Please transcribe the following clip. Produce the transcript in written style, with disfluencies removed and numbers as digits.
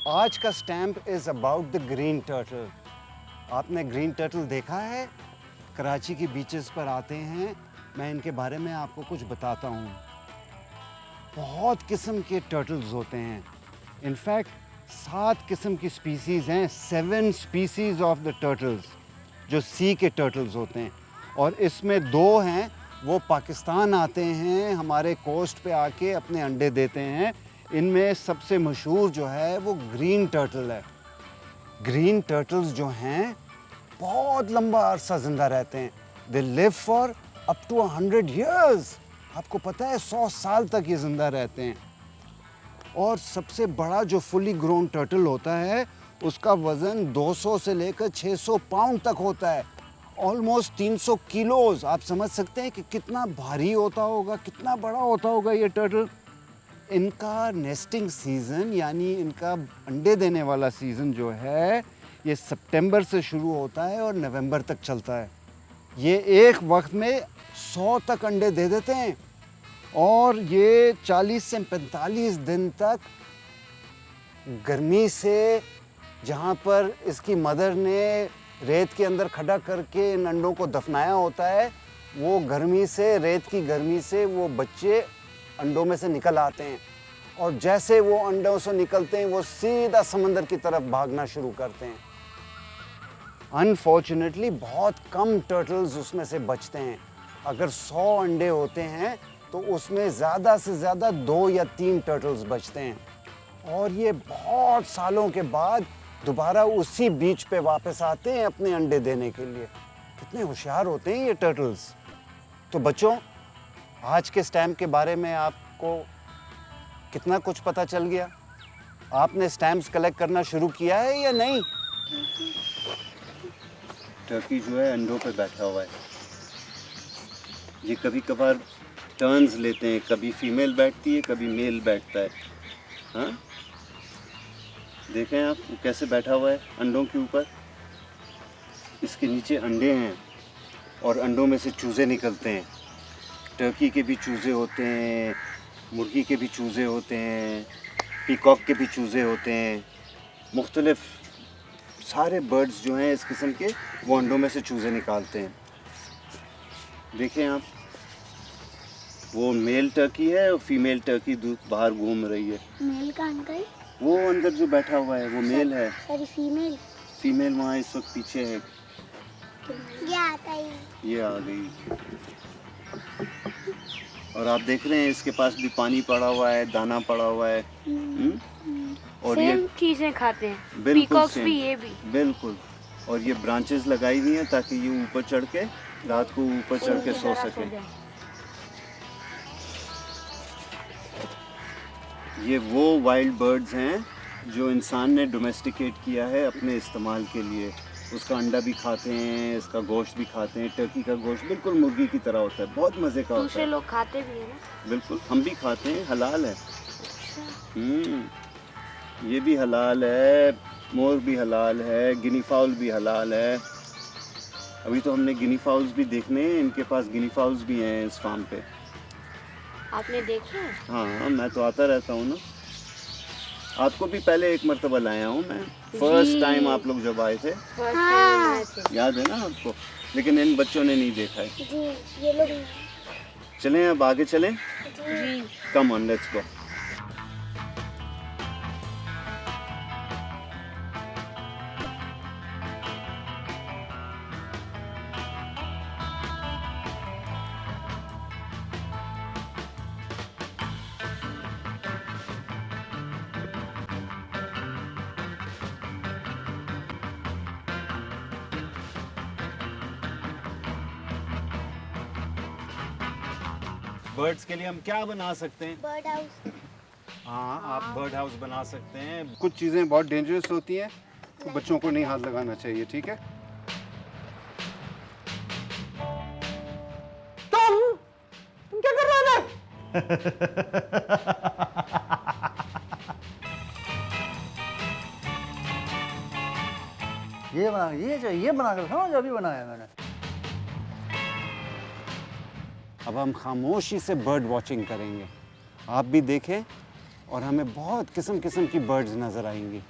आज का stamp is about the green turtle. आपने ग्रीन टर्टल देखा है? कराची की बीचेस पर आते हैं। मैं इनके बारे में आपको कुछ बताता हूँ। बहुत किस्म के टर्टल्स होते हैं। इनफैक्ट 7 किस्म की स्पीसीज़ हैं, 7 स्पीसीज़ ऑफ द टर्टल्स जो सी के टर्टल्स होते हैं। और इसमें 2 हैं, वो पाकिस्तान आते हैं, हमारे कोस्ट पे आके अपने अंडे देते हैं। इनमें सबसे मशहूर जो है वो ग्रीन टर्टल है। ग्रीन टर्टल्स जो हैं बहुत लंबा अरसा ज़िंदा रहते हैं। They live for up to 100 years। आपको पता है 100 साल तक ये ज़िंदा रहते हैं। और सबसे बड़ा जो फुली ग्रोन टर्टल होता है उसका वज़न 200 से लेकर 600 पाउंड तक होता है। Almost 300 kilos. आप समझ सकते हैं कि कितना भारी होता होगा, कितना बड़ा होता होगा ये टर्टल। इनका नेस्टिंग सीज़न यानी इनका अंडे देने वाला सीज़न जो है ये सितंबर से शुरू होता है और नवंबर तक चलता है। ये एक वक्त में 100 तक अंडे दे देते हैं और ये 40 से 45 दिन तक गर्मी से, जहाँ पर इसकी मदर ने रेत के अंदर खड़ा करके इन अंडों को दफनाया होता है, वो गर्मी से, रेत की गर्मी से वो बच्चे अंडों में से निकल आते हैं। और जैसे वो अंडों से निकलते हैं वो सीधा समंदर की तरफ भागना शुरू करते हैं। अनफॉर्चुनेटली बहुत कम टर्टल्स उसमें से बचते हैं। अगर 100 अंडे होते हैं तो उसमें ज़्यादा से ज़्यादा 2 या 3 टर्टल्स बचते हैं। और ये बहुत सालों के बाद दोबारा उसी बीच पे वापस आते हैं अपने अंडे देने के लिए। कितने होशियार होते हैं ये टर्टल्स। तो बच्चों, आज के स्टैम्प के बारे में आपको कितना कुछ पता चल गया? आपने स्टैम्प्स कलेक्ट करना शुरू किया है या नहीं? टर्की जो है अंडों पे बैठा हुआ है। ये कभी कभार टर्न्स लेते हैं, कभी फीमेल बैठती है, कभी मेल बैठता है। हाँ, देखें आप वो कैसे बैठा हुआ है अंडों के ऊपर। इसके नीचे अंडे हैं और अंडों में से चूज़े निकलते हैं। टर्की के भी चूज़े होते हैं, मुर्गी के भी चूज़े होते हैं, पीकॉक के भी चूज़े होते हैं। मुख्तलिफ सारे बर्ड्स जो हैं इस किस्म के वो अंडों में से चूज़े निकालते हैं। देखें आप, वो मेल टर्की है और फीमेल टर्की बाहर घूम रही है। मेल का अंकल? वो अंदर जो बैठा हुआ है वो मेल है। Sorry, female. फीमेल वहाँ इस वक्त पीछे है। ये आता है। ये आ गई। और आप देख रहे हैं इसके पास भी पानी पड़ा हुआ है, दाना पड़ा हुआ है। और सेम ये चीजें खाते हैं, बिल्कुल पीकॉक्स सेम, भी, ये भी बिल्कुल। और ये ब्रांचेस लगाई हुई हैं ताकि ये ऊपर चढ़ के रात को ऊपर चढ़ के सो सके। ये वो वाइल्ड बर्ड्स हैं जो इंसान ने डोमेस्टिकेट किया है अपने इस्तेमाल के लिए। उसका अंडा भी खाते हैं, इसका गोश्त भी खाते हैं। टर्की का गोश्त बिल्कुल मुर्गी की तरह होता है, बहुत मज़े का होता दूसरे है। लोग खाते भी है ना? बिल्कुल, हम भी खाते हैं, हलाल है। ये भी हलाल है, मोर भी हलाल है, गिनी फाउल भी हलाल है। अभी तो हमने गिनी फाउल्स भी देखने हैं, इनके पास गिनी फाउल्स भी हैं इस फार्म पे। आपने देखे हैं? हाँ, मैं तो आता रहता हूँ ना। आपको भी पहले एक मरतबा लाया हूँ मैं, फर्स्ट टाइम आप लोग जब आए थे, फर्स्ट टाइम आए थे। याद है ना आपको? लेकिन इन बच्चों ने नहीं देखा है। जी, ये लोग। चलें अब आगे चलें। जी, come on, let's go. Birds के लिए हम क्या बना सकते हैं? Bird house. हाँ, आप बर्ड हाउस बना सकते हैं। कुछ चीज़ें बहुत डेंजरस होती हैं तो बच्चों को नहीं हाथ लगाना चाहिए, ठीक है? तुम क्या कर रहे हो? ये बना कर खाओ जो अभी बनाया मैंने। अब हम खामोशी से बर्ड वॉचिंग करेंगे। आप भी देखें और हमें बहुत किस्म किस्म की बर्ड्स नज़र आएंगी।